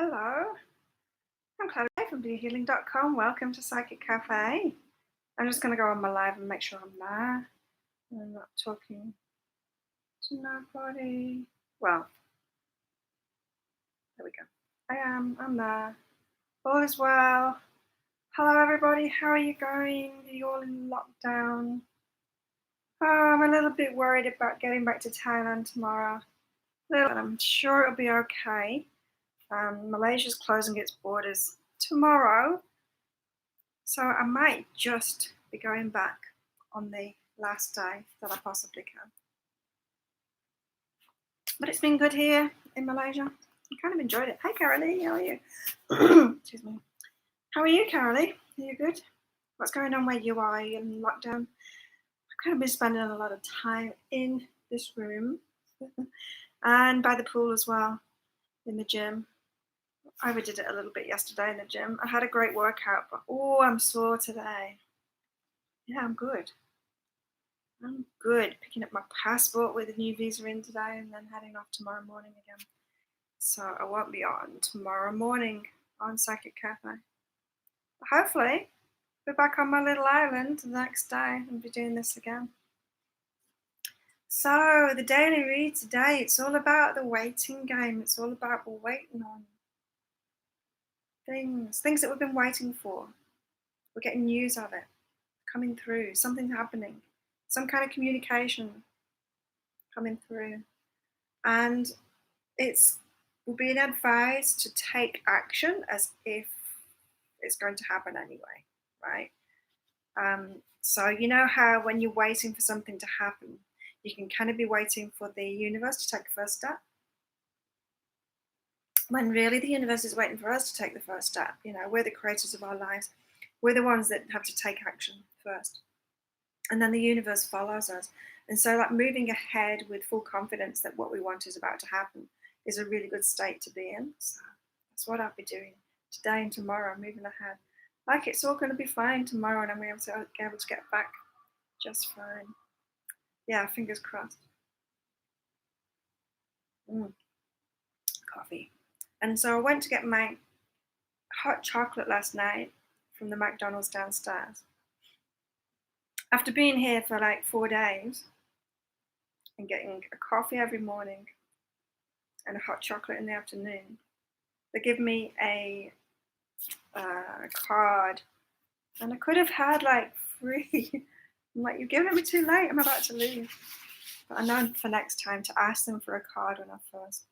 Hello, I'm Chloe from BeHealing.com. Welcome to Psychic Cafe. I'm just going to go on my live and make sure I'm there. I'm not talking to nobody. Well, there we go. I'm there. All is well. Hello, everybody. How are you going? Are you all in lockdown? Oh, I'm a little bit worried about getting back to Thailand tomorrow. But I'm sure it'll be okay. Malaysia's closing its borders tomorrow. So I might just be going back on the last day that I possibly can. But it's been good here in Malaysia. I kind of enjoyed it. Hi, Carolee. How are you? Excuse me. How are you, Carolee? Are you good? What's going on where you are? Are you in lockdown? I've kind of been spending a lot of time in this room and by the pool as well, in the gym. I overdid it a little bit yesterday in the gym. I had a great workout, but oh, I'm sore today. Yeah, I'm good. I'm good. Picking up my passport with a new visa in today and then heading off tomorrow morning again. So I won't be on tomorrow morning on Psychic Cafe. But hopefully, be back on my little island the next day and be doing this again. So the daily read today, it's all about the waiting game. It's all about we're waiting on things that we've been waiting for. We're getting news of it coming through, something happening, some kind of communication coming through. And we're being advised to take action as if it's going to happen anyway, right? So you know how when you're waiting for something to happen, you can kind of be waiting for the universe to take the first step. When really the universe is waiting for us to take the first step. You know, we're the creators of our lives. We're the ones that have to take action first. And then the universe follows us. And so like moving ahead with full confidence that what we want is about to happen is a really good state to be in. So that's what I'll be doing today and tomorrow, moving ahead. Like it's all going to be fine tomorrow and I'm able to get back just fine. Yeah, fingers crossed. Coffee. And so I went to get my hot chocolate last night from the McDonald's downstairs. After being here for like 4 days and getting a coffee every morning and a hot chocolate in the afternoon, they give me a card, and I could have had like free. I'm like, you're giving it me too late. I'm about to leave. But I know for next time to ask them for a card when I first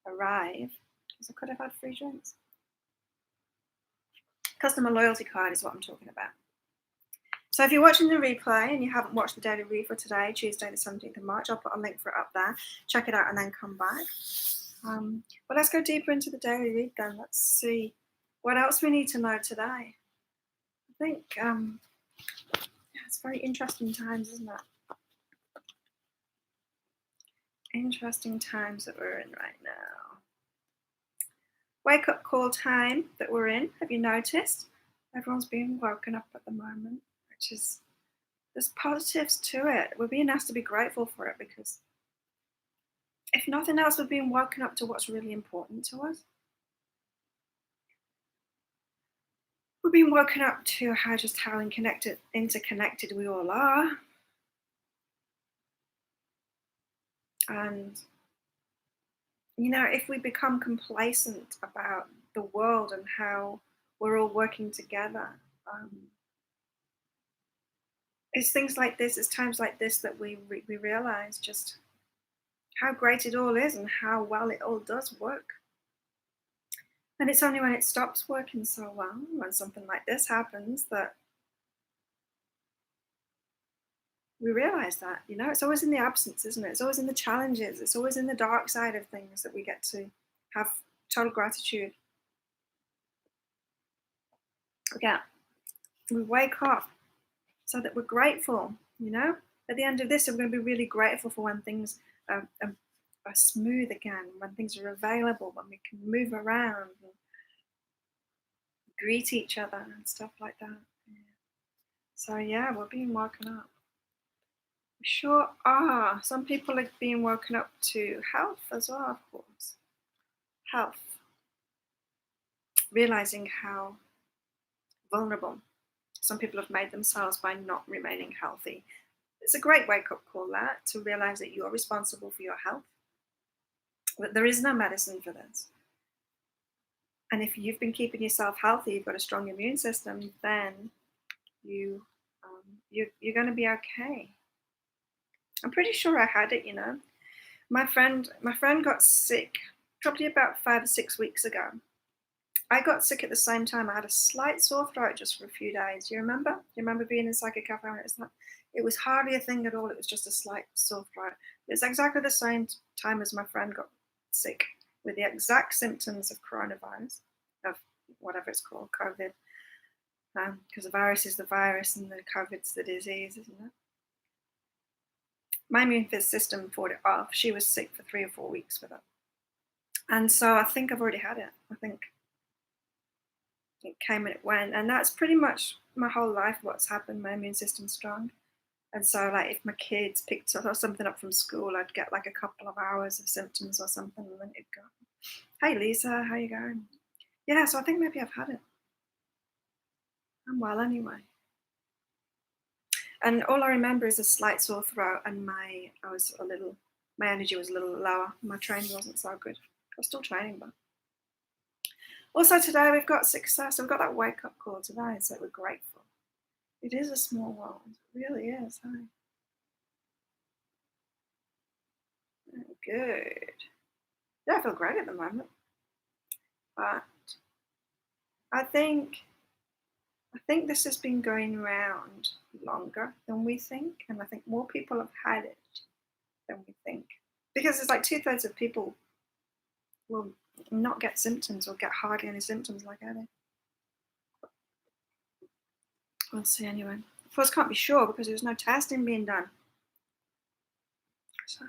arrive, because I could have had free drinks. Customer loyalty card is what I'm talking about. So if you're watching the replay and you haven't watched the daily read for today, Tuesday the 17th of March, I'll put a link for it up there. Check it out and then come back. But let's go deeper into the daily read then. Let's see what else we need to know today. I think it's very interesting times, isn't it? Interesting times that we're in right now. Wake up call time that we're in. Have you noticed? Everyone's being woken up at the moment, which is, there's positives to it. We're being asked to be grateful for it because if nothing else, we're being woken up to what's really important to us. We're being woken up to how interconnected we all are. And, you know, if we become complacent about the world and how we're all working together, it's things like this, it's times like this that we realize just how great it all is and how well it all does work. And it's only when it stops working so well, when something like this happens, that we realize that, you know, it's always in the absence, isn't it? It's always in the challenges. It's always in the dark side of things that we get to have total gratitude. Again, we wake up so that we're grateful, you know? At the end of this, we're going to be really grateful for when things are smooth again, when things are available, when we can move around and greet each other and stuff like that. Yeah. So yeah, we're being woken up. We sure are. Some people are being woken up to health as well, of course. Health. realizing how vulnerable some people have made themselves by not remaining healthy. It's a great wake-up call, that, to realize that you're responsible for your health, that there is no medicine for this. And if you've been keeping yourself healthy, you've got a strong immune system, then you're going to be okay. I'm pretty sure I had it, My friend got sick probably about 5 or 6 weeks ago. I got sick at the same time. I had a slight sore throat just for a few days. You remember? You remember being in Psychic Cafe when it was hardly a thing at all. It was just a slight sore throat. It's exactly the same time as my friend got sick with the exact symptoms of coronavirus, of whatever it's called, COVID. Because the virus is the virus and the COVID's the disease, isn't it? My immune system fought it off. She was sick for 3 or 4 weeks with it. And so I think I've already had it. I think it came and it went. And that's pretty much my whole life what's happened. My immune system's strong. And so, like, if my kids picked up something up from school, I'd get like a couple of hours of symptoms or something, and then it'd go, "Hey, Lisa, how you going?" Yeah, so I think maybe I've had it. I'm well anyway. And all I remember is a slight sore throat, and my energy was a little lower. My training wasn't so good. I was still training, but also today we've got success. We've got that wake-up call today, so we're grateful. It is a small world. It really is. Hey? Good. Yeah, I feel great at the moment. But I think this has been going around longer than we think, and I think more people have had it than we think. Because it's like 2/3 of people will not get symptoms or get hardly any symptoms like I did. We'll see anyway. Of course, can't be sure because there's no testing being done. So,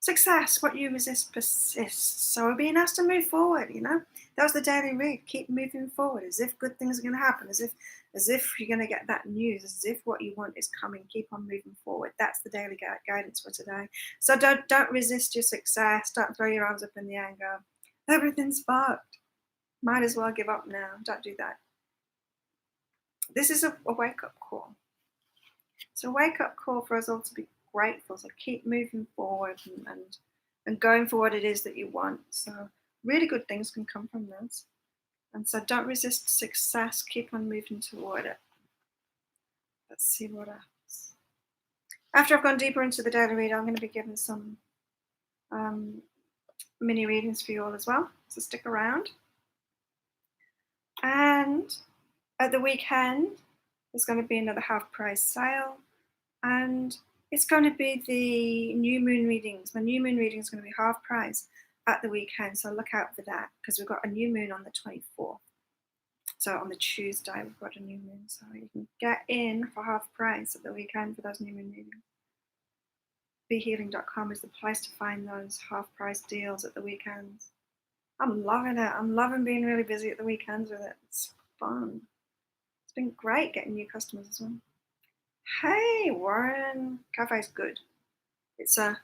success, what you resist persists. So we're being asked to move forward, That was the daily read. Keep moving forward, as if good things are going to happen, as if you're going to get that news, as if what you want is coming. Keep on moving forward. That's the daily guidance for today. So don't resist your success. Don't throw your arms up in the air and go, everything's fucked. Might as well give up now. Don't do that. This is a wake-up call. It's a wake-up call for us all to be grateful. So keep moving forward and going for what it is that you want. So really good things can come from this. And so don't resist success. Keep on moving toward it. Let's see what else. After I've gone deeper into the daily read, I'm going to be giving some mini readings for you all as well. So stick around. And at the weekend, there's going to be another half price sale. And it's going to be the new moon readings. My new moon reading is going to be half price at the weekend. So look out for that because we've got a new moon on the 24th. So on the Tuesday, we've got a new moon. So you can get in for half price at the weekend for those new moon readings. BeHealing.com is the place to find those half price deals at the weekends. I'm loving it. I'm loving being really busy at the weekends with it. It's fun. It's been great getting new customers as well. Hey, Warren. Cafe's good. It's a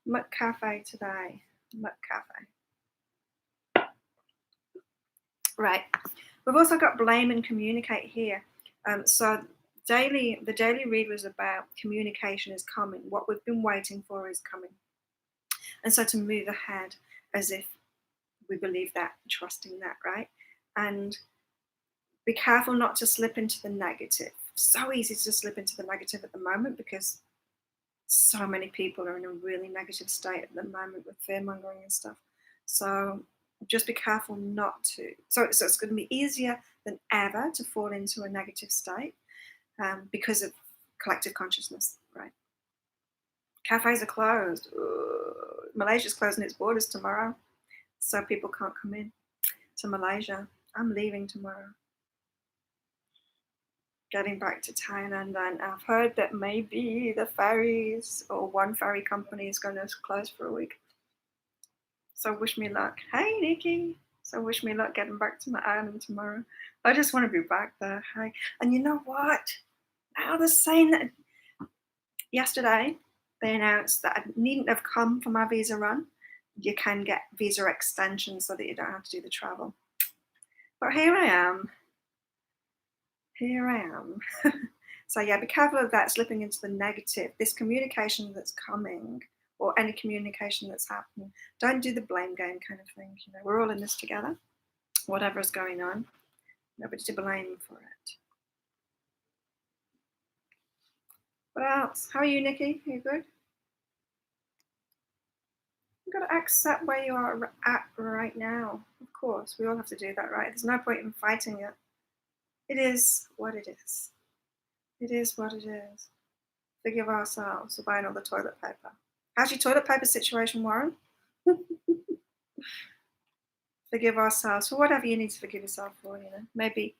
Muck Cafe today. Muck Cafe. Right. We've also got Blame and Communicate here. So the daily read was about communication is coming. What we've been waiting for is coming. And so to move ahead as if we believe that, trusting that, right? And be careful not to slip into the negative. So easy to slip into the negative at the moment because so many people are in a really negative state at the moment with fear-mongering and stuff. So just be careful not to. So it's going to be easier than ever to fall into a negative state because of collective consciousness, right? Cafes are closed. Malaysia's closing its borders tomorrow, so people can't come in to Malaysia. I'm leaving tomorrow. Getting back to Thailand, and I've heard that maybe the ferries or one ferry company is going to close for a week. So wish me luck. Hey, Nikki. So wish me luck getting back to my island tomorrow. I just want to be back there. Hey, and you know what? Now they're saying that yesterday they announced that I needn't have come for my visa run. You can get visa extensions so that you don't have to do the travel. But here I am. Here I am. So yeah, be careful of that slipping into the negative. This communication that's coming, or any communication that's happening, don't do the blame game kind of thing. You know, we're all in this together. Whatever's going on, nobody to blame for it. What else? How are you, Nikki? Are you good? You've got to accept where you are at right now. Of course, we all have to do that, right? There's no point in fighting it. It is what it is. It is what it is. Forgive ourselves for buying all the toilet paper. How's your toilet paper situation, Warren? Forgive ourselves for whatever you need to forgive yourself for, you know. Maybe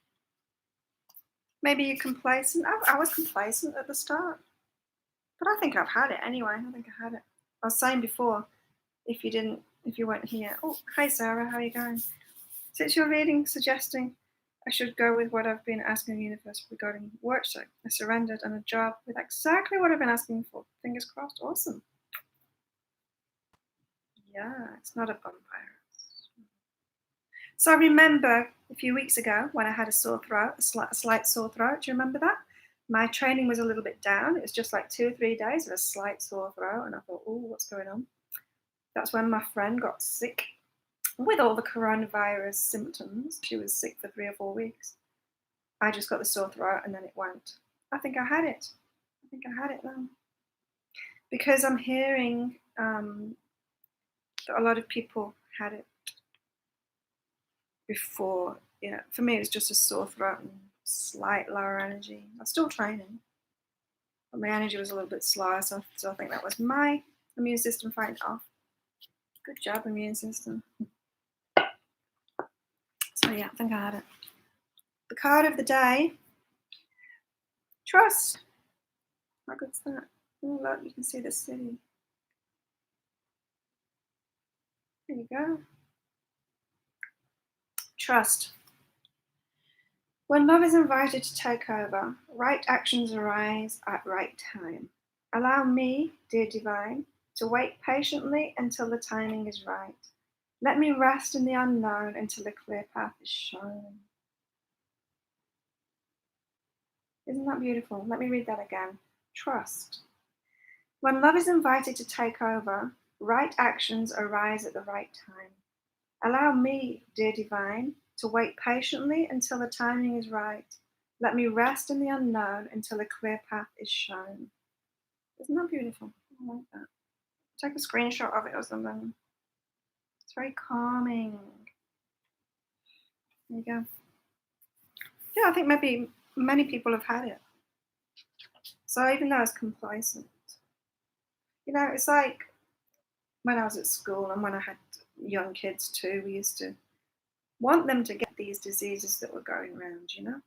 you're complacent. I was complacent at the start. But I think I've had it anyway. I think I had it. I was saying before, if you weren't here. Oh, hi Sarah, how are you going? Since your reading suggesting I should go with what I've been asking the universe regarding work, so I surrendered on a job with exactly what I've been asking for. Fingers crossed. Awesome. Yeah, it's not a vampire. So I remember a few weeks ago when I had a sore throat, a slight sore throat. Do you remember that? My training was a little bit down. It was just like 2 or 3 days of a slight sore throat. And I thought, oh, what's going on? That's when my friend got sick with all the coronavirus symptoms. She was sick for 3 or 4 weeks. I just got the sore throat and then it went. I think I had it. I think I had it then. Because I'm hearing that a lot of people had it before. Yeah, for me, it was just a sore throat and slight lower energy. I'm still training, but my energy was a little bit slower, so I think that was my immune system fighting off. Good job, immune system. So yeah, I think I had it. The card of the day, trust. How good's that? Oh, look, you can see the city. There you go. Trust. When love is invited to take over, right actions arise at right time. Allow me, dear divine, to wait patiently until the timing is right. Let me rest in the unknown until a clear path is shown. Isn't that beautiful? Let me read that again. Trust. When love is invited to take over, right actions arise at the right time. Allow me, dear divine, to wait patiently until the timing is right. Let me rest in the unknown until a clear path is shown. Isn't that beautiful? I like that. Take a screenshot of it or something. It's very calming. There you go. Yeah, I think maybe many people have had it. So even though I was complacent, you know, it's like when I was at school and when I had young kids too, we used to want them to get these diseases that were going around, you know,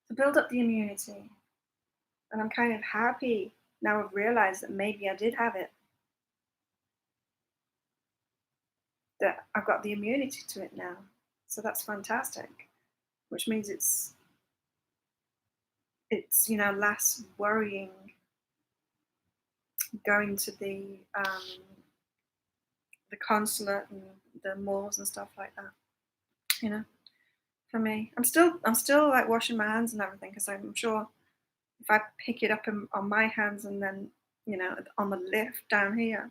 to build up the immunity. And I'm kind of happy now I've realized that maybe I did have it, that I've got the immunity to it now. So that's fantastic, which means it's you know, less worrying going to the consulate and the malls and stuff like that. You know, for me, I'm still like washing my hands and everything because I'm sure if I pick it up on my hands and then, you know, on the lift down here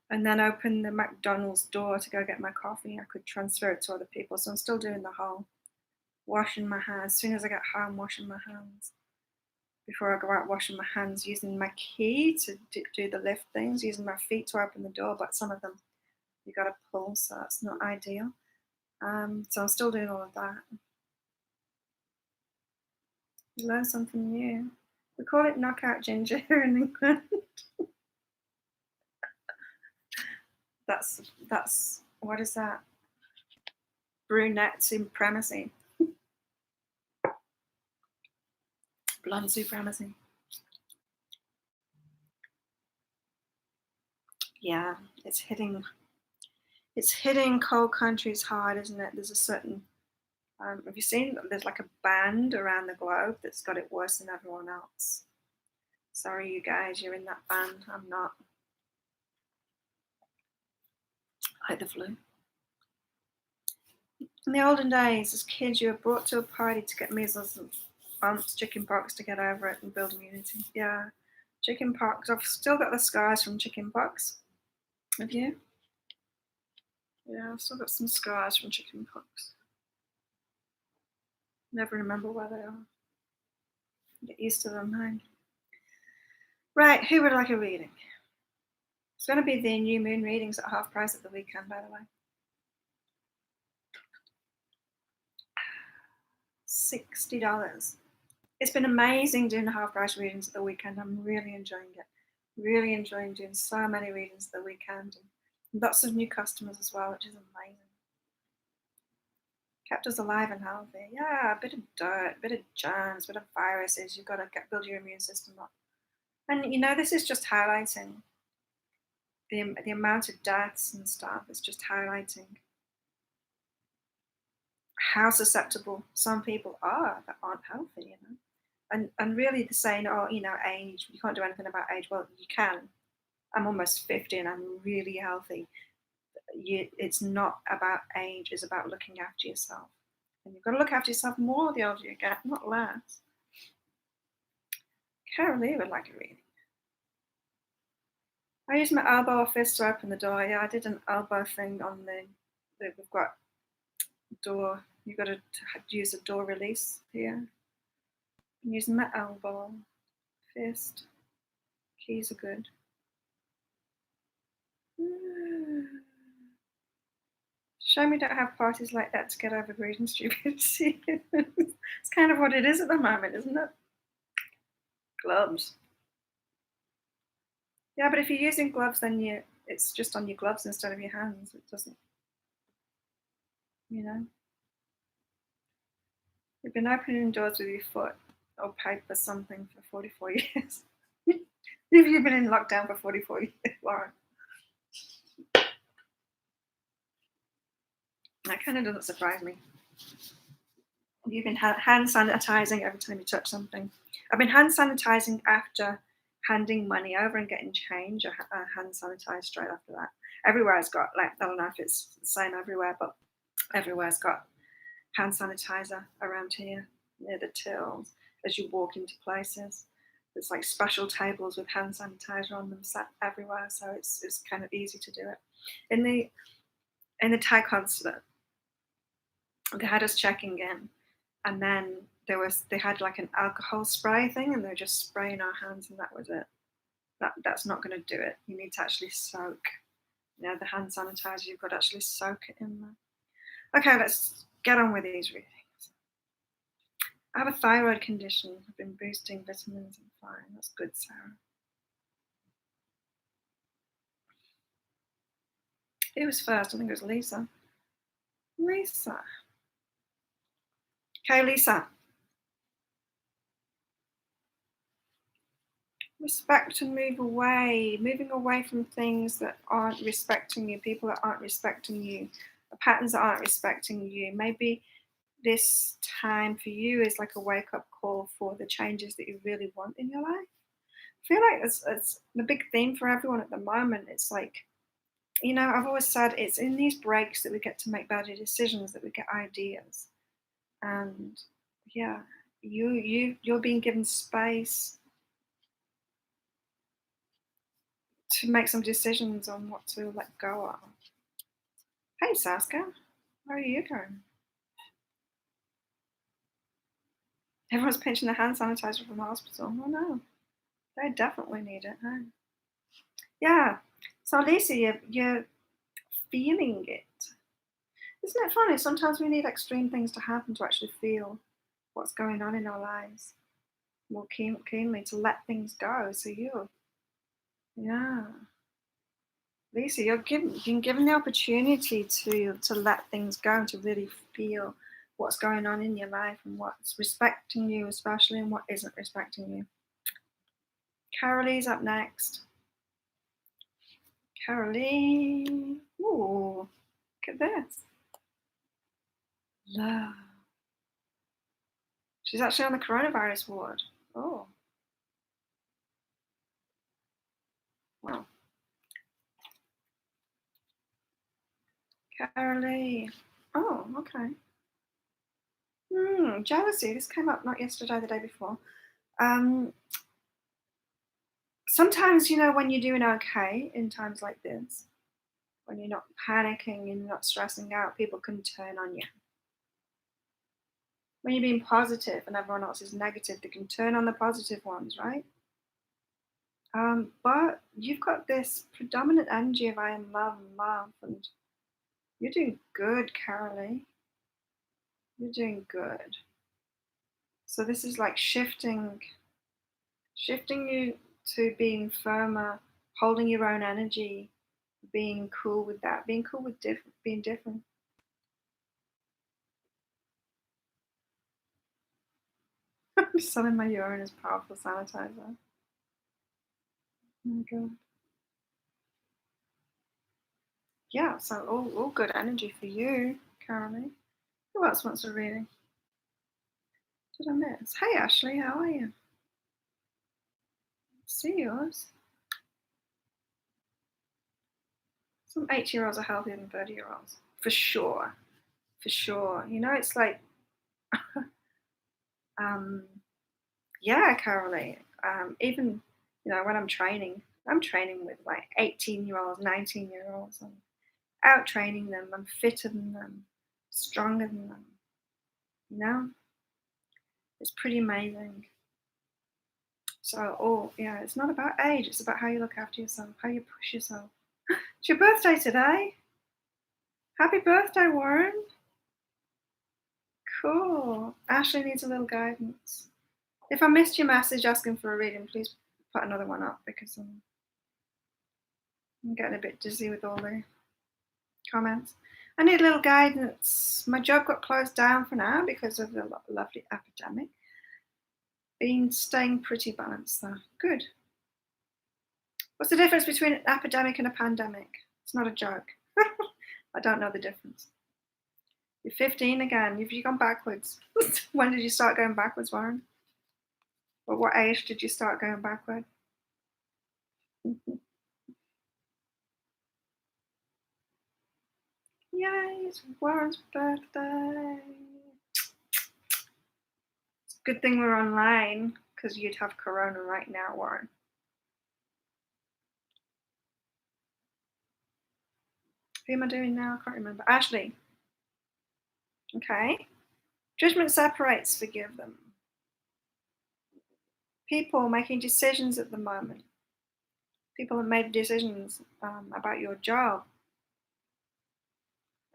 and then open the McDonald's door to go get my coffee, I could transfer it to other people. So I'm still doing the whole washing my hands. As soon as I get home, washing my hands. Before I go out, washing my hands, using my key to do the lift things, using my feet to open the door. But some of them you got to pull, so that's not ideal. So I'm still doing all of that. You learn something new. We call it knockout ginger here in England. That's what is that? Brunette supremacy. Blonde supremacy. Yeah, it's hitting cold countries hard, isn't it? There's a certain have you seen there's like a band around the globe that's got it worse than everyone else? Sorry, you guys, you're in that band. I'm not. Like the flu. In the olden days, as kids, you were brought to a party to get measles and mumps, chicken pox to get over it and build immunity. Yeah, chicken pox. I've still got the scars from chicken pox. Have you? Yeah, I've still got some scars from chicken pox. Never remember where they are. Get used to them, hey? Right, who would like a reading? It's going to be the new moon readings at half price at the weekend, by the way. $60. It's been amazing doing the half price readings at the weekend. I'm really enjoying it. Really enjoying doing so many readings at the weekend. And lots of new customers as well, which is amazing. Kept us alive and healthy. Yeah, a bit of dirt, a bit of germs, a bit of viruses. You've got to build your immune system up. And you know, this is just highlighting the amount of deaths and stuff. It's just highlighting how susceptible some people are that aren't healthy, you know. And really they're saying, oh, you know, age, you can't do anything about age. Well, you can. I'm almost 50 and I'm really healthy. It's not about age, it's about looking after yourself. And you've got to look after yourself more the older you get, not less. Carolee would like a reading. I use my elbow or fist to open the door. Yeah, I did an elbow thing on we've got door. You've got to use a door release here. I'm using my elbow, fist. Keys are good. Shame we don't have parties like that to get over greed and stupidity. It's kind of what it is at the moment, isn't it? Gloves. Yeah, but if you're using gloves, then it's just on your gloves instead of your hands. It doesn't, you know. You've been opening doors with your foot or paper something for 44 years. You've been in lockdown for 44 years, Lauren. That kind of doesn't surprise me. You've been hand sanitizing every time you touch something. I've been hand sanitizing after handing money over and getting change. I hand sanitize straight after that. Everywhere's got, like, I don't know if it's the same everywhere, but everywhere's got hand sanitizer around here near the tills as you walk into places. There's like special tables with hand sanitizer on them set everywhere, so it's kind of easy to do it. In the Thai consulate, they had us checking in, and then they had like an alcohol spray thing, and they were just spraying our hands, and that was it. That's not going to do it. You need to actually soak. You know, the hand sanitizer, you've got to actually soak it in there. Okay, let's get on with these readings. I have a thyroid condition. I've been boosting vitamins and fine. That's good, Sarah. Who was first? I think it was Lisa. Lisa. Okay, Lisa. Respect and move away. Moving away from things that aren't respecting you, people that aren't respecting you, patterns that aren't respecting you. Maybe this time for you is like a wake-up call for the changes that you really want in your life. I feel like it's the big theme for everyone at the moment. It's like, you know, I've always said it's in these breaks that we get to make better decisions, that we get ideas. And yeah, you're being given space to make some decisions on what to let go of. Hey Saska, how are you going? Everyone's pinching their hand sanitizer from the hospital. Oh no, they definitely need it, huh? Yeah. So Lisa, you're feeling it. Isn't it funny? Sometimes we need extreme things to happen to actually feel what's going on in our lives more keenly, to let things go. So yeah. Lisa, you're being given the opportunity to let things go and to really feel what's going on in your life and what's respecting you, especially, and what isn't respecting you. Carolee's up next. Carolee. Ooh, look at this. Love. She's actually on the coronavirus ward. Oh. Wow. Carolee. Oh, okay. Jealousy. This came up not yesterday, the day before. Um, Sometimes, when you're doing okay in times like this, when you're not panicking and not stressing out, people can turn on you. When you're being positive and everyone else is negative, they can turn on the positive ones, right? But you've got this predominant energy of I am love and love, and you're doing good, Carolee. You're doing good. So this is like shifting you to being firmer, holding your own energy, being cool with that, being cool with being different. I'm selling my urine as powerful sanitizer. Oh my god. Yeah, so all good energy for you, Carolee. Who else wants a reading? Did I miss? Hey Ashley, how are you? See yours. Some 80-year-olds are healthier than 30-year-olds. For sure. For sure. It's like um yeah, Carolee. Even when I'm training with like 18-year-olds, 19-year-olds. I'm out training them. I'm fitter than them, stronger than them. You know, it's pretty amazing. So, yeah, it's not about age. It's about how you look after yourself, how you push yourself. It's your birthday today. Happy birthday, Warren. Cool. Ashley needs a little guidance. If I missed your message asking for a reading, please put another one up because I'm getting a bit dizzy with all the comments. I need a little guidance. My job got closed down for now because of the lovely epidemic. Been staying pretty balanced though. Good. What's the difference between an epidemic and a pandemic? It's not a joke. I don't know the difference. You're 15 again. Have you gone backwards? When did you start going backwards, Warren? Or what age did you start going backward? Yay, it's Warren's birthday. It's a good thing we're online because you'd have corona right now, Warren. Who am I doing now? I can't remember. Ashley. Okay. Judgment separates, forgive them. People making decisions at the moment. People have made decisions about your job.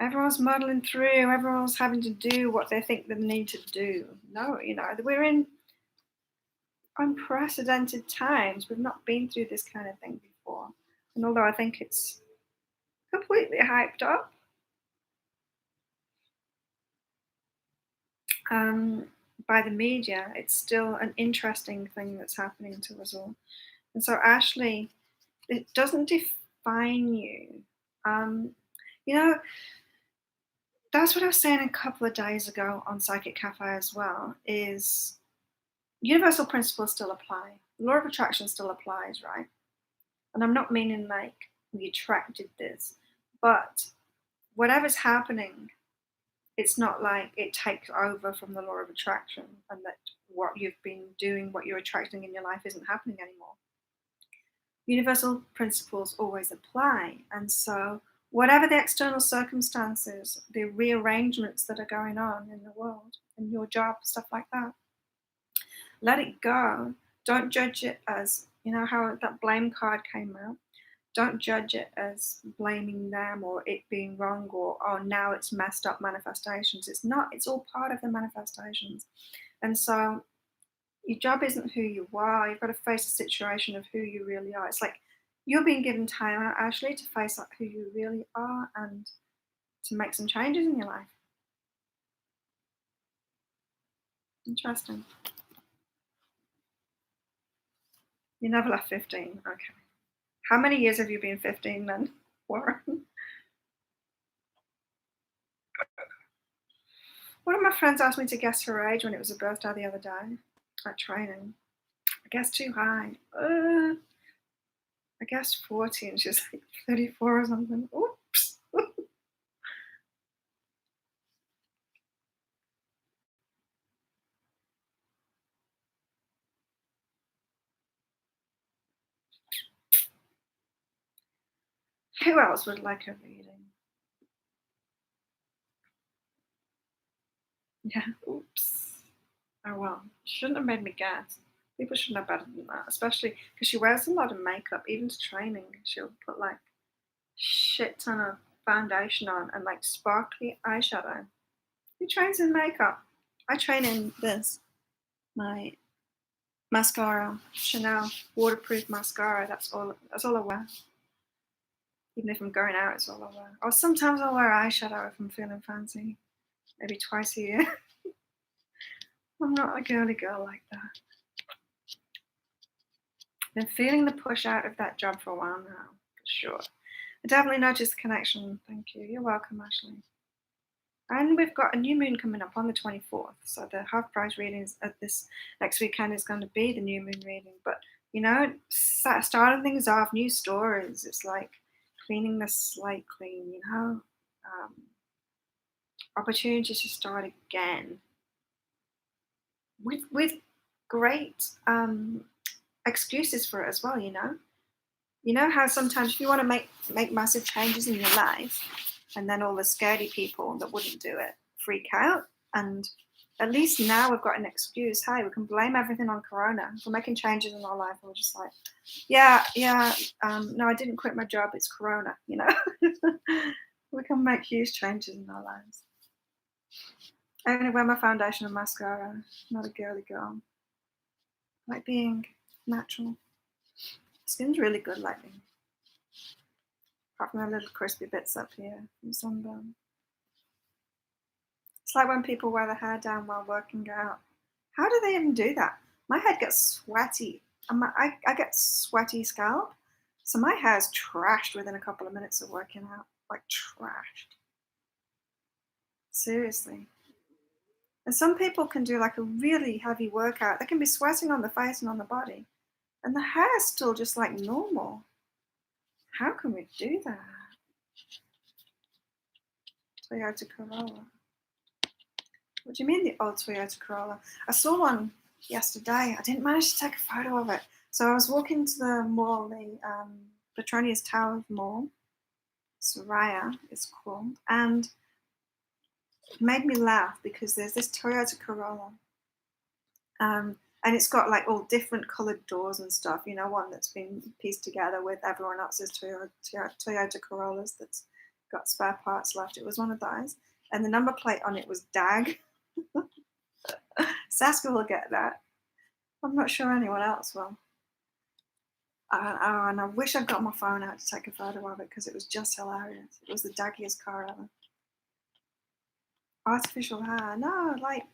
Everyone's muddling through, everyone's having to do what they think they need to do. No, we're in unprecedented times. We've not been through this kind of thing before. And although I think it's completely hyped up, by the media, it's still an interesting thing that's happening to us all. And so, Ashley, it doesn't define you. You know, that's what I was saying a couple of days ago on Psychic Cafe as well, is universal principles still apply. The law of attraction still applies, right? And I'm not meaning like we attracted this, but whatever's happening, it's not like it takes over from the law of attraction and that what you've been doing, what you're attracting in your life isn't happening anymore. Universal principles always apply. And so, whatever the external circumstances, the rearrangements that are going on in the world, in your job, stuff like that, let it go. Don't judge it as, how that blame card came out. Don't judge it as blaming them or it being wrong or, oh, now it's messed up manifestations. It's not. It's all part of the manifestations. And so your job isn't who you are. You've got to face the situation of who you really are. It's like you're being given time out, Ashley, to face up who you really are and to make some changes in your life. Interesting. You never left 15. Okay. How many years have you been 15 then, Warren? One of my friends asked me to guess her age when it was her birthday the other day at training. I guessed too high. I guessed 40 and she's like 34 or something. Oops. Who else would like a reading? Yeah, oops. Oh well, shouldn't have made me guess. People should know better than that, especially because she wears a lot of makeup, even to training. She'll put like shit ton of foundation on and like sparkly eyeshadow. Who trains in makeup? I train in this. My mascara, Chanel waterproof mascara. That's all. That's all I wear. Even if I'm going out, it's all I wear. Or sometimes I'll wear eyeshadow if I'm feeling fancy. Maybe twice a year. I'm not a girly girl like that. Been feeling the push out of that job for a while now, for sure. I definitely noticed the connection. Thank you. You're welcome, Ashley. And we've got a new moon coming up on the 24th. So the half price readings at this next weekend is going to be the new moon reading. But, you know, starting things off, new stories. It's like cleaning the slate clean, you know. Opportunities to start again. With great excuses for it as well, you know. You know how sometimes if you want to make massive changes in your life, and then all the scaredy people that wouldn't do it freak out, and at least now we've got an excuse. Hey, we can blame everything on Corona. If we're making changes in our life, and we're just like, yeah, no, I didn't quit my job. It's Corona, you know. We can make huge changes in our lives. I only wear my foundation and mascara. Not a girly girl. I like being natural. Skin's really good lately. Apart from the little crispy bits up here from sunburn. It's like when people wear their hair down while working out. How do they even do that? My head gets sweaty. I get sweaty scalp. So my hair's trashed within a couple of minutes of working out. Like trashed. Seriously. And some people can do like a really heavy workout. They can be sweating on the face and on the body. And the hair's still just like normal. How can we do that? Toyota Corolla. What do you mean the old Toyota Corolla? I saw one yesterday. I didn't manage to take a photo of it. So I was walking to the mall, the Petronius Tower Mall. Soraya it's called. And it made me laugh because there's this Toyota Corolla. And it's got like all different coloured doors and stuff, you know, one that's been pieced together with everyone else's Toyota Corollas that's got spare parts left. It was one of those. And the number plate on it was DAG. Saskia will get that. I'm not sure anyone else will. And I wish I'd got my phone out to take a photo of it because it was just hilarious. It was the daggiest car ever. Artificial hair. No, like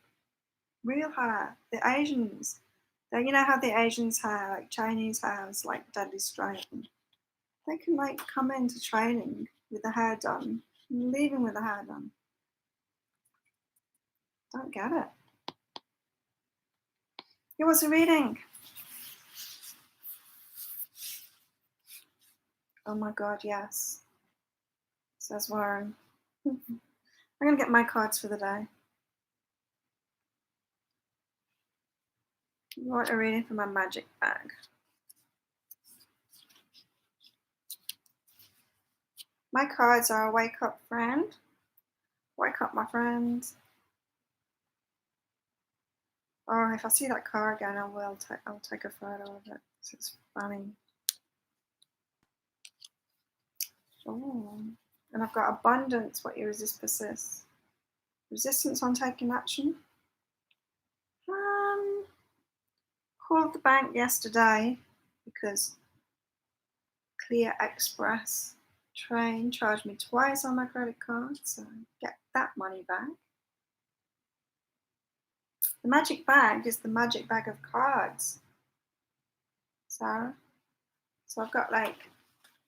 real hair. The Asians. You know how the Asians hair, like Chinese hair, is like deadly straight. They can like come into training with the hair done, leaving with the hair done. Don't get it. Yeah, what's a reading? Oh my god, yes. Says Warren. I'm gonna get my cards for the day. You want a reading for my magic bag? My cards are wake up friend. Wake up my friend. Oh, if I see that car again, I'll take a photo of it. It's funny. Oh, and I've got abundance. What you resist persists. Resistance on taking action. Called the bank yesterday because Clear Express train charged me twice on my credit card, so get that money back. The magic bag is the magic bag of cards, Sarah. So I've got like,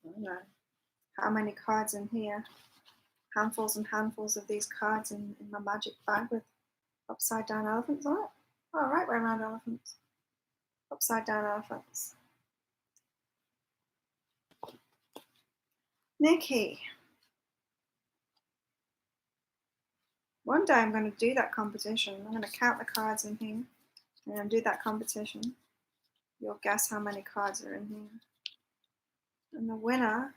I don't know how many cards in here. Handfuls and handfuls of these cards in my magic bag with upside down elephants on it. Oh, right way around elephants. Upside down elephants. Nikki. One day I'm going to do that competition. I'm going to count the cards in here and do that competition. You'll guess how many cards are in here. And the winner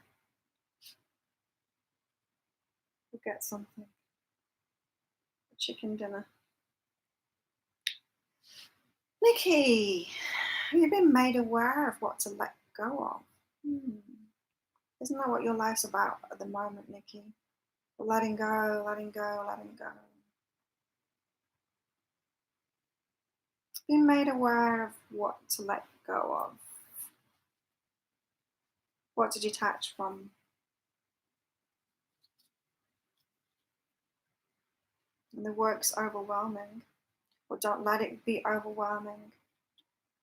get something. A chicken dinner. Nikki, have you been made aware of what to let go of? Isn't that what your life's about at the moment, Nikki? Letting go, letting go, letting go. Being made aware of what to let go of. What to detach from. And the work's overwhelming. Or don't let it be overwhelming.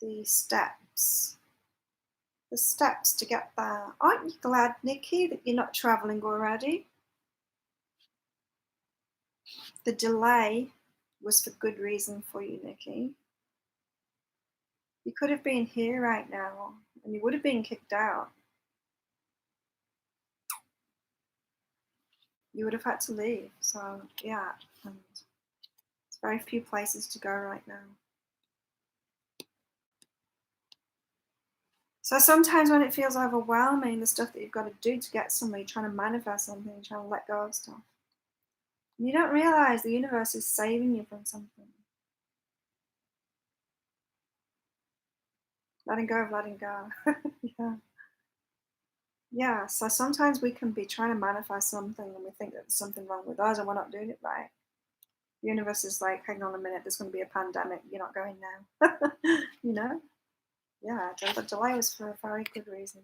The steps to get there. Aren't you glad, Nikki, that you're not traveling already? The delay was for good reason for you, Nikki. You could have been here right now and you would have been kicked out. You would have had to leave. So, yeah, and there's very few places to go right now. So sometimes when it feels overwhelming, the stuff that you've got to do to get somewhere, you're trying to manifest something, you're trying to let go of stuff. You don't realize the universe is saving you from something. Letting go of letting go. Yeah. Yeah, so sometimes we can be trying to manifest something and we think that there's something wrong with us and we're not doing it right. The universe is like, hang on a minute, there's going to be a pandemic, you're not going now. You know? Yeah, the delay was for a very good reason.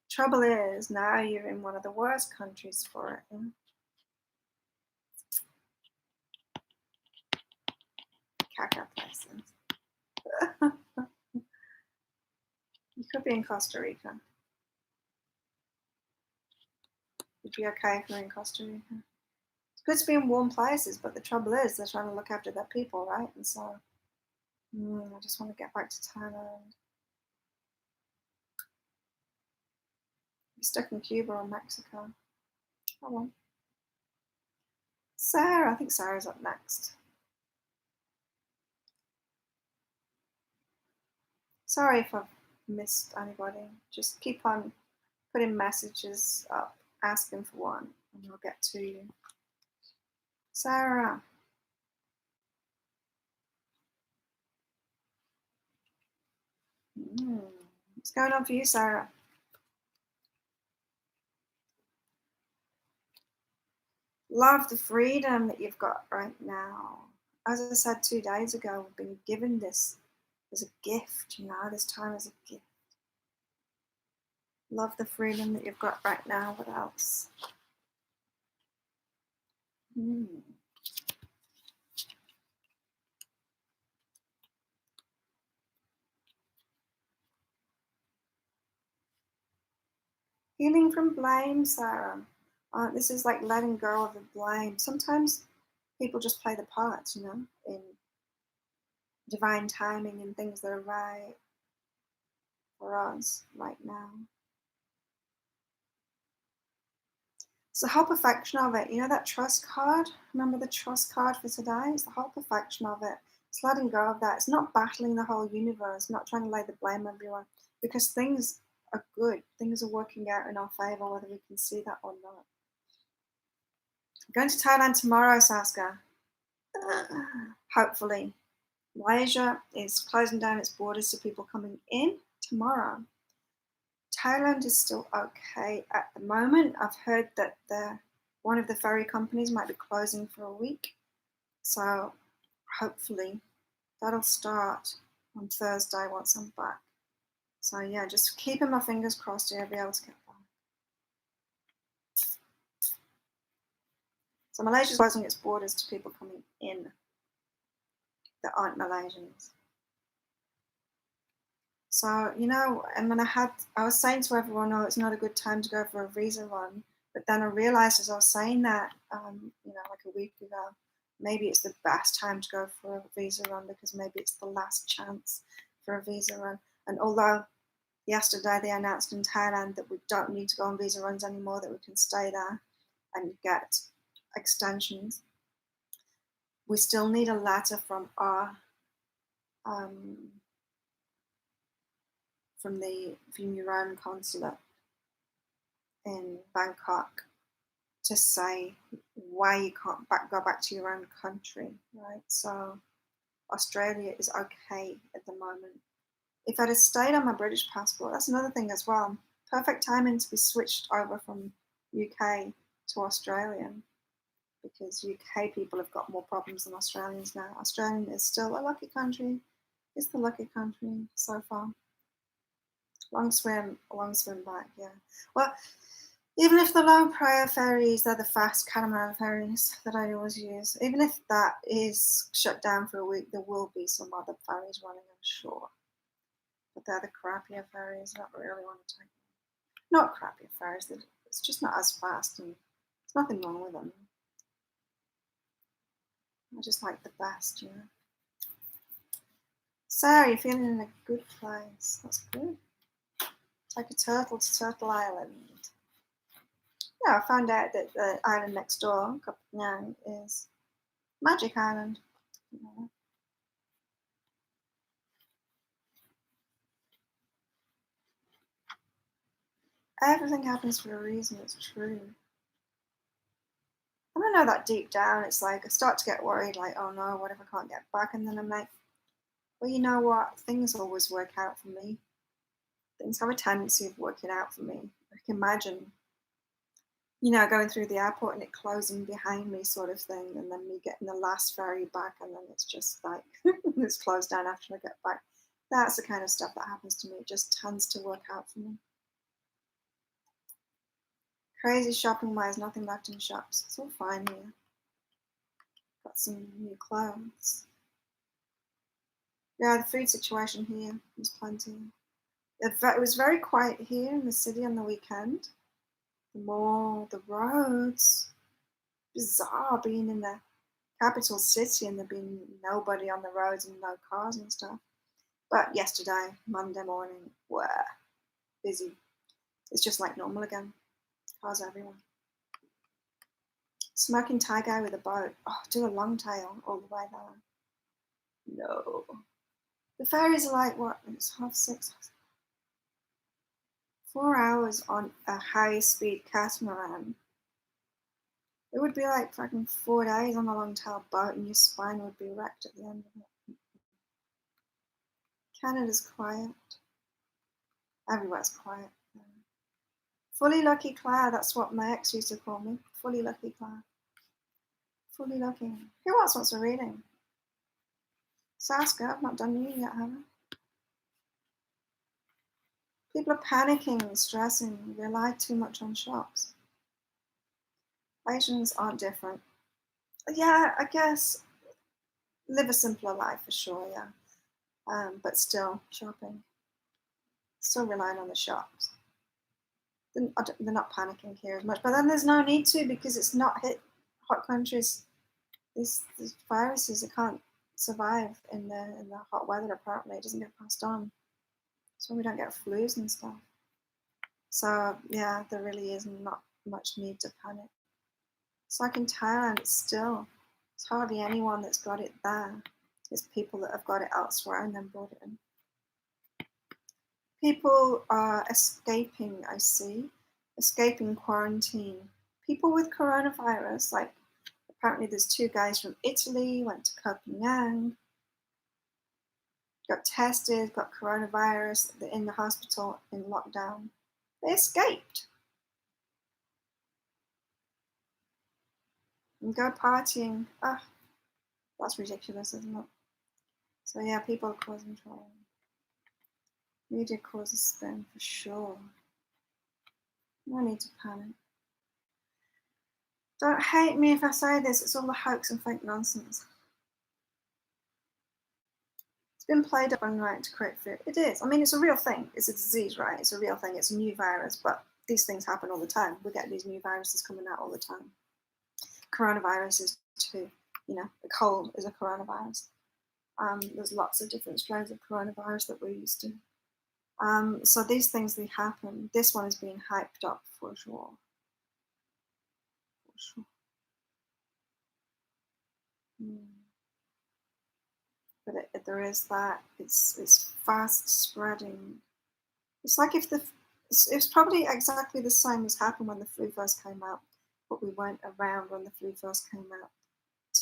Trouble is, now you're in one of the worst countries for it. Yeah? Caca places. You could be in Costa Rica. You'd be okay if you're in Costa Rica. It's good to be in warm places, but the trouble is they're trying to look after their people, right? And so, I just want to get back to Thailand. You're stuck in Cuba or Mexico. Oh well. Sarah, I think Sarah's up next. Sorry if I've missed anybody. Just keep on putting messages up, asking for one, and I'll get to you. Sarah. What's going on for you, Sarah? Love the freedom that you've got right now. As I said 2 days ago, we've been given this as a gift, this time as a gift. Love the freedom that you've got right now. What else? Healing from blame, Sarah. This is like letting go of the blame. Sometimes people just play the parts, in divine timing and things that are right for us right now. It's the whole perfection of it. That trust card? Remember the trust card for today? It's the whole perfection of it. It's letting go of that. It's not battling the whole universe, not trying to lay the blame on everyone, because things are good. Things are working out in our favor, whether we can see that or not. I'm going to Thailand tomorrow, Saska. Hopefully. Malaysia is closing down its borders to people coming in tomorrow. Thailand is still okay at the moment. I've heard that one of the ferry companies might be closing for a week. So hopefully that'll start on Thursday once I'm back. So yeah, just keeping my fingers crossed I'll be able to get back. So Malaysia's closing its borders to people coming in that aren't Malaysians. So, and when I was saying to everyone, oh, it's not a good time to go for a visa run. But then I realized as I was saying that, like a week ago, maybe it's the best time to go for a visa run because maybe it's the last chance for a visa run. And although yesterday they announced in Thailand that we don't need to go on visa runs anymore, that we can stay there and get extensions, we still need a letter from from the Vimuran consulate in Bangkok to say why you can't go back to your own country, right? So Australia is okay at the moment. If I'd have stayed on my British passport, that's another thing as well. Perfect timing to be switched over from UK to Australian, because UK people have got more problems than Australians now. Australia is still a lucky country. It's the lucky country so far. Long swim back, yeah. Well, even if the low prior ferries, they're the fast catamaran ferries that I always use, even if that is shut down for a week, there will be some other ferries running, I'm sure. But they're the crappier ferries. I don't really want to take them. Not crappier ferries, it's just not as fast, and there's nothing wrong with them. I just like the best, you know. Sarah, you're feeling in a good place. That's good. Like a turtle to Turtle Island. Yeah, I found out that the island next door, Koh Phangan, is Magic Island. You know. Everything happens for a reason, it's true. And I know that deep down, it's like I start to get worried, like, oh no, what if I can't get back? And then I'm like, well, you know what? Things always work out for me. Things have a tendency of working out for me. I can imagine, you know, going through the airport and it closing behind me, sort of thing, and then me getting the last ferry back, and then it's just like it's closed down after I get back. That's the kind of stuff that happens to me. It just tends to work out for me. Crazy shopping wise, nothing left in shops. It's all fine here. Got some new clothes. Yeah, the food situation here was plenty. It was very quiet here in the city on the weekend. The mall, the roads. Bizarre being in the capital city and there being nobody on the roads and no cars and stuff. But yesterday, Monday morning, were busy. It's just like normal again. Cars everywhere. Smoking Thai with a boat. Oh, do a long tail all the way there. No. The ferries are like, what? It's 6:30. 4 hours on a high-speed catamaran. It would be like fucking 4 days on a long tail boat and your spine would be wrecked at the end of it. Canada's quiet. Everywhere's quiet. Fully lucky Claire, that's what my ex used to call me. Fully lucky Claire. Fully lucky. Who else wants a reading? Saska, I've not done you yet, have I? People are panicking and stressing. They rely too much on shops. Asians aren't different. Yeah, I guess live a simpler life for sure, yeah. But still shopping. Still relying on the shops. They're not panicking here as much. But then there's no need to, because it's not hit hot countries. These viruses, it can't survive in the hot weather. Apparently, it doesn't get passed on. So we don't get flus and stuff. So yeah, there really is not much need to panic. It's like in Thailand, it's hardly anyone that's got it there. It's people that have got it elsewhere and then brought it in. People are escaping, I see, escaping quarantine. People with coronavirus, like apparently there's 2 guys from Italy, went to Koh Phangan, got tested, got coronavirus, they're in the hospital in lockdown. They escaped. And go partying. Ah, that's ridiculous, isn't it? So yeah, people are causing trouble. Media causes spin for sure. No need to panic. Don't hate me if I say this, it's all a hoax and fake nonsense. It's been played up and right to create fear. It is. I mean, it's a real thing. It's a disease, right? It's a real thing. It's a new virus, but these things happen all the time. We get these new viruses coming out all the time. Coronavirus is too. You know, a cold is a coronavirus. There's lots of different strains of coronavirus that we're used to. So these things, they happen. This one is being hyped up for sure. For sure. But there is that. It's fast spreading. It's like if it's probably exactly the same as happened when the flu first came out. but we weren't around when the flu first came out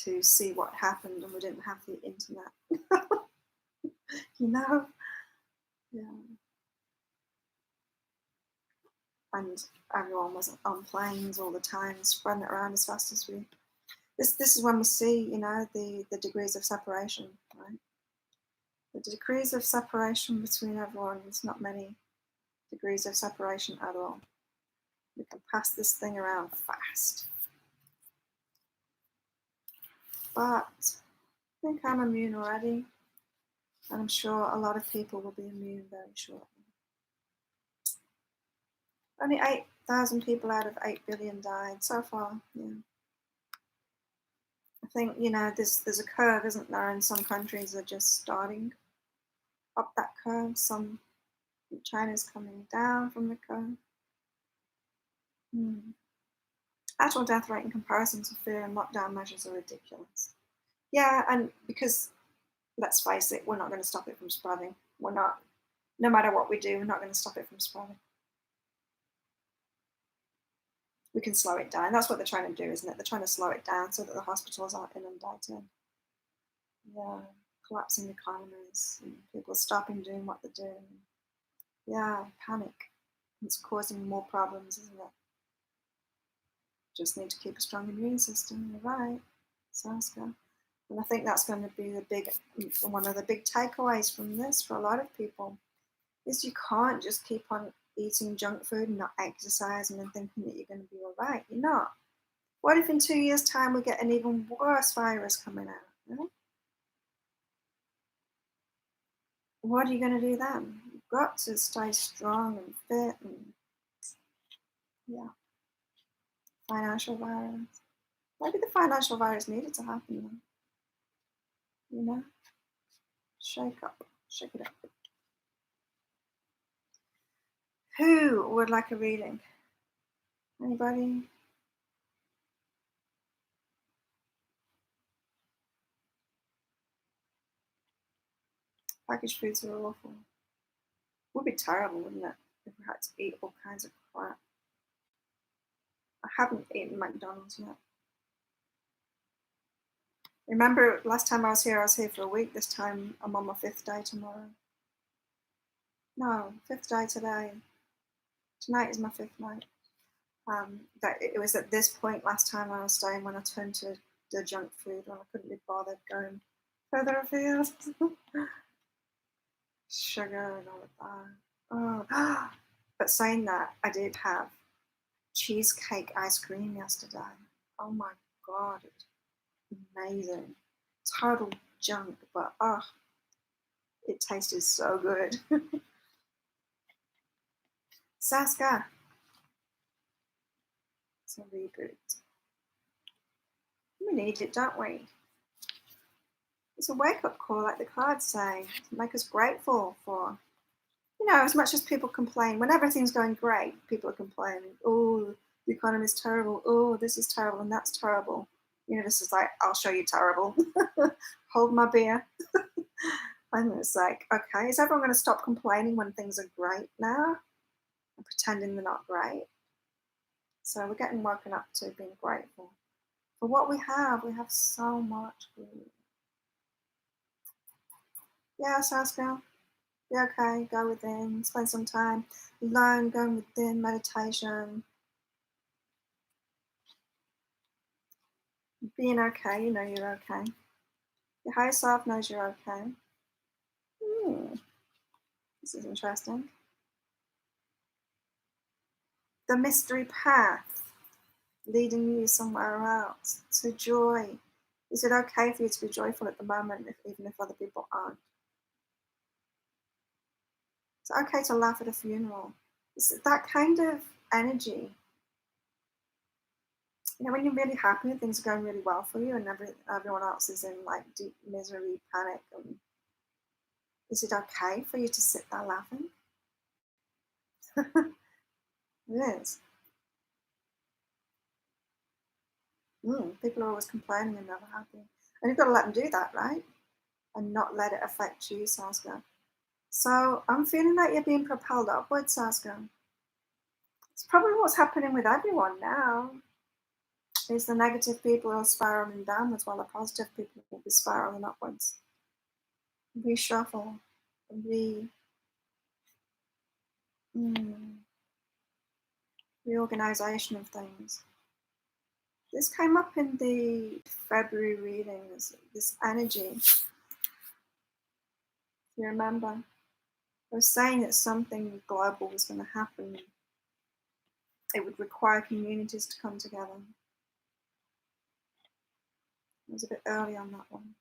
to see what happened, and we didn't have the internet. you know? Yeah. And everyone was on planes all the time, spreading it around as fast as we. This is when we see, the degrees of separation, right? The degrees of separation between everyone is not many degrees of separation at all. We can pass this thing around fast. But I think I'm immune already, and I'm sure a lot of people will be immune very shortly. Only 8,000 people out of 8 billion died so far. Yeah. I think, there's a curve, isn't there? And some countries are just starting up that curve. China's coming down from the curve. Actual death rate in comparison to fear and lockdown measures are ridiculous. Yeah, and because, let's face it, we're not going to stop it from spreading. We're not. No matter what we do, we're not going to stop it from spreading. We can slow it down. That's what they're trying to do, isn't it? They're trying to slow it down so that the hospitals aren't inundated. Yeah, collapsing economies, and people stopping doing what they're doing. Yeah, panic. It's causing more problems, isn't it? Just need to keep a strong immune system. You're right, Saskia. And I think that's going to be one of the big takeaways from this for a lot of people, is you can't just keep on eating junk food and not exercising and thinking that you're going to be all right. You're not. What if in 2 years' time we get an even worse virus coming out? Right? What are you going to do then? You've got to stay strong and fit and, yeah. Financial virus. Maybe the financial virus needed to happen then. Shake it up. Who would like a reading? Anybody? Packaged foods are awful. Would be terrible, wouldn't it, if we had to eat all kinds of crap? I haven't eaten McDonald's yet. Remember, last time I was here for a week. This time I'm on my 5th day tomorrow. No, 5th day today. Tonight is my 5th night. It was at this point last time I was staying when I turned to the junk food, when I couldn't be bothered going further afield. Sugar and all of that. Oh. But saying that, I did have cheesecake ice cream yesterday. Oh my God, it was amazing. Total junk, but it tasted so good. Saskia. It's a reboot. We need it, don't we? It's a wake-up call, like the cards say, to make us grateful for, as much as people complain, when everything's going great, people are complaining, oh, the economy is terrible, oh, this is terrible, and that's terrible. This is like, I'll show you terrible. Hold my beer. And it's like, okay, is everyone going to stop complaining when things are great now and pretending they're not great? So we're getting woken up to being grateful for what we have. We have so much good. Yeah, Saskia. Be okay, go within, spend some time alone, going within, meditation. Being okay, you're okay. Your higher self knows you're okay. This is interesting. The mystery path leading you somewhere else to joy. Is it okay for you to be joyful at the moment, even if other people aren't? It's okay to laugh at a funeral. It's that kind of energy. When you're really happy and things are going really well for you and everyone else is in like deep misery, panic, is it okay for you to sit there laughing? It is. People are always complaining and never happy. And you've got to let them do that, right? And not let it affect you, Saskia. So I'm feeling like you're being propelled upwards, Saskia. It's probably what's happening with everyone now. is the negative people are spiraling downwards while the positive people will be spiraling upwards. Reshuffle, reorganization of things. This came up in the February readings, this energy. If you remember, I was saying that something global was going to happen. It would require communities to come together. I was a bit early on that one.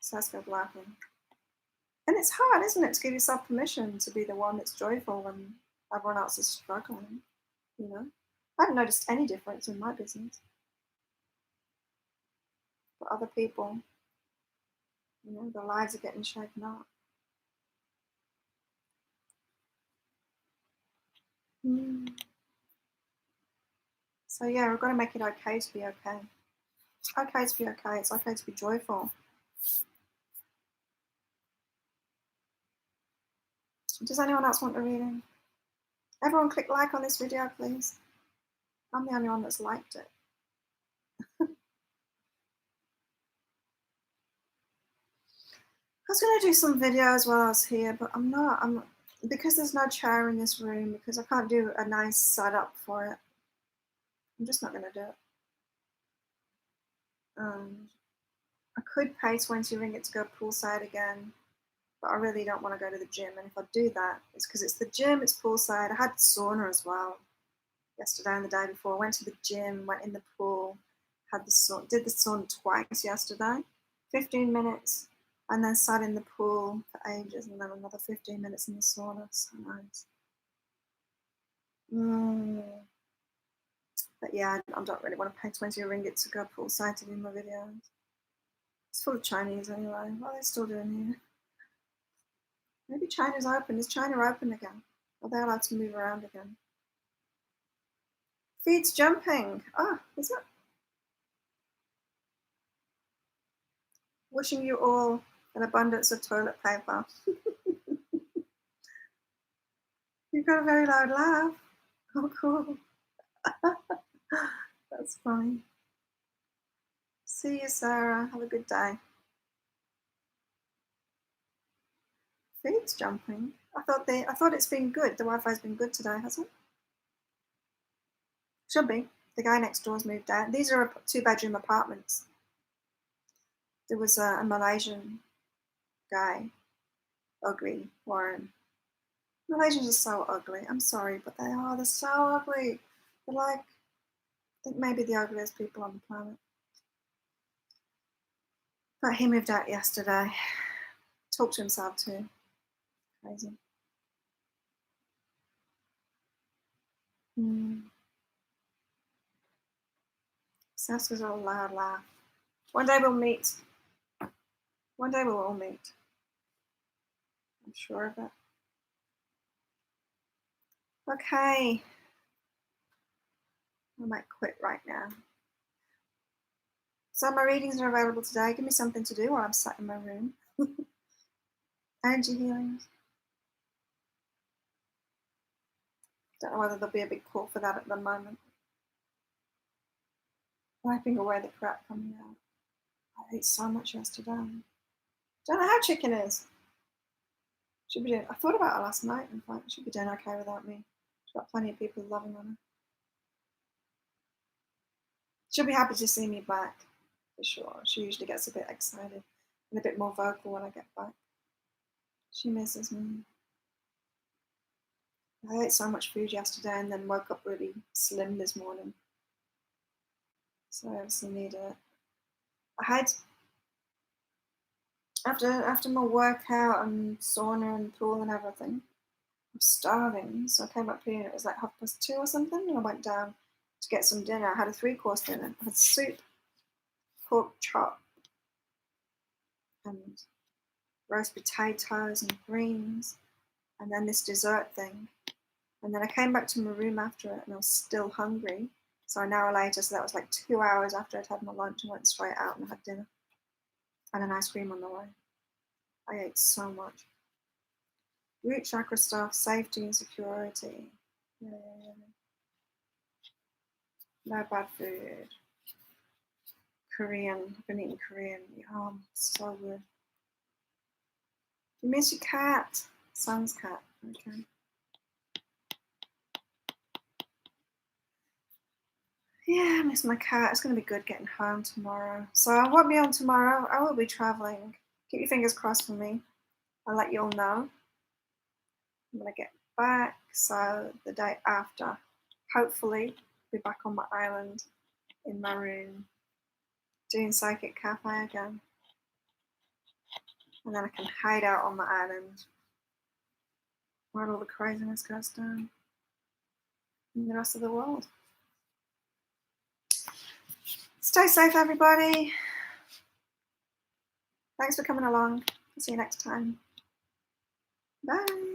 So let's go blacking. And it's hard, isn't it, to give yourself permission to be the one that's joyful when everyone else is struggling, you know? I haven't noticed any difference in my business. But other people, you know, their lives are getting shaken up. So yeah, we've got to make it okay to be okay. It's okay to be okay. It's okay to be joyful. Does anyone else want a reading? Everyone click like on this video, please. I'm the only one that's liked it. I was going to do some videos while I was here, but I'm not. Because there's no chair in this room, because I can't do a nice setup for it. I'm just not going to do it. I could pay 20 ringgit to go poolside again, but I really don't want to go to the gym. And if I do that, it's because it's the gym, it's poolside. I had sauna as well yesterday and the day before. I went to the gym, went in the pool, did the sauna twice yesterday, 15 minutes, and then sat in the pool for ages, and then another 15 minutes in the sauna. So nice. But yeah, I don't really want to pay 20 ringgit to go poolside to do my videos. It's full of Chinese anyway. What are they still doing here? Maybe China's open. Is China open again? Are they allowed to move around again? Feed's jumping. Ah, is it? Wishing you all an abundance of toilet paper. You've got a very loud laugh. Oh, cool. That's funny. See you, Sarah. Have a good day. Feed's jumping. I thought it's been good. The Wi-Fi's been good today, hasn't it? Should be. The guy next door's moved out. These are 2-bedroom apartments. There was a Malaysian guy, ugly, Warren. Malaysians are so ugly. I'm sorry, but they are. They're so ugly. They're like, I think maybe the ugliest people on the planet. But he moved out yesterday. Talked to himself too. Crazy. Sassa's a loud laugh. One day we'll meet. One day we'll all meet. I'm sure of it. Okay. I might quit right now. So my readings are available today. Give me something to do while I'm sat in my room. Energy healings. Don't know whether there'll be a big call for that at the moment. Wiping away the crap coming out. I ate so much yesterday. Don't know how chicken is. Should be doing. I thought about it last night and thought she'll be doing okay without me. She's got plenty of people loving on her. She'll be happy to see me back, for sure. She usually gets a bit excited and a bit more vocal when I get back. She misses me. I ate so much food yesterday and then woke up really slim this morning. So I obviously needed it. I had, after my workout and sauna and pool and everything, I'm starving. So I came up here and it was like 2:30 or something, and I went down to get some dinner. I had a 3-course dinner. I had soup, pork chop, and roast potatoes and greens, and then this dessert thing. And then I came back to my room after it and I was still hungry. So an hour later, so that was like 2 hours after I'd had my lunch, I went straight out and had dinner and an ice cream on the way. I ate so much. Root chakra stuff, safety and security. Yeah. No bad food. Korean. I've been eating Korean. Yum. So good. You miss your cat? Son's cat. Okay. Yeah, I miss my cat. It's going to be good getting home tomorrow. So I won't be on tomorrow. I will be traveling. Keep your fingers crossed for me. I'll let you all know. I'm going to get back. So the day after, hopefully, be back on my island in my room doing Psychic Cafe again. And then I can hide out on my island where all the craziness goes down in the rest of the world. Stay safe, everybody. Thanks for coming along. See you next time. Bye.